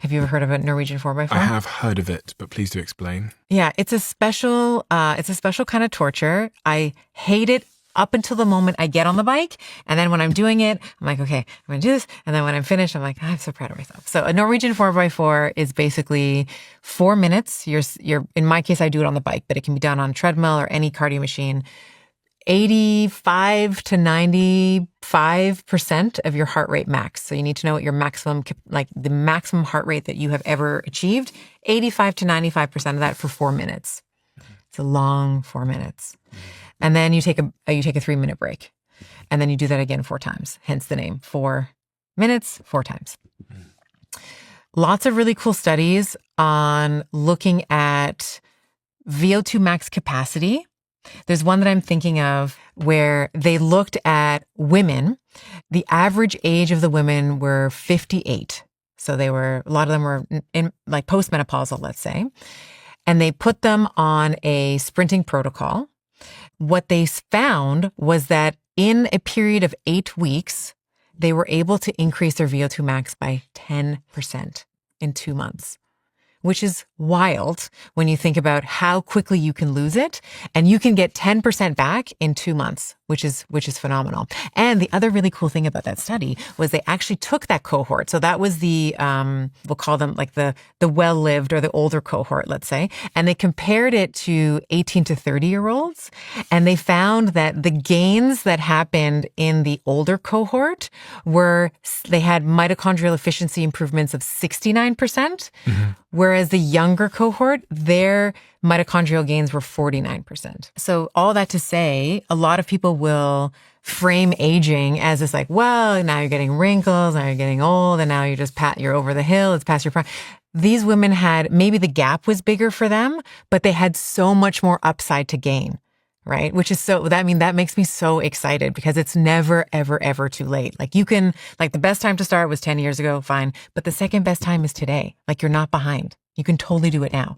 Have you ever heard of a Norwegian 4x4? I have heard of it, but please do explain. Yeah, it's a special kind of torture. I hate it up until the moment I get on the bike. And then when I'm doing it, I'm like, okay, I'm going to do this. And then when I'm finished, I'm like, I'm so proud of myself. So a Norwegian 4x4 is basically 4 minutes. In my case, I do it on the bike, but it can be done on a treadmill or any cardio machine. 85 to 95% of your heart rate max. So you need to know what your maximum, like the maximum heart rate that you have ever achieved. 85 to 95% of that for 4 minutes. It's a long 4 minutes. And then you take a 3-minute break. And then you do that again 4 times. Hence the name, 4 minutes, 4 times. Lots of really cool studies on looking at VO2 max capacity. There's one that I'm thinking of where they looked at women. The average age of the women were 58. So a lot of them were in like postmenopausal, let's say. And they put them on a sprinting protocol. What they found was that in a period of 8 weeks, they were able to increase their VO2 max by 10% in 2 months, which is wild when you think about how quickly you can lose it. And you can get 10% back in 2 months, which is phenomenal. And the other really cool thing about that study was they actually took that cohort. So that was the, we'll call them like the well-lived or the older cohort, let's say. And they compared it to 18 to 30-year-olds. And they found that the gains that happened in the older cohort they had mitochondrial efficiency improvements of 69%. Whereas the younger cohort, their mitochondrial gains were 49%. So all that to say, a lot of people will frame aging as this like, well, now you're getting wrinkles, now you're getting old, and now you're over the hill, it's past your prime. These women maybe the gap was bigger for them, but they had so much more upside to gain. Right? That makes me so excited because it's never, ever, ever too late. Like the best time to start was 10 years ago, fine. But the second best time is today. Like you're not behind. You can totally do it now.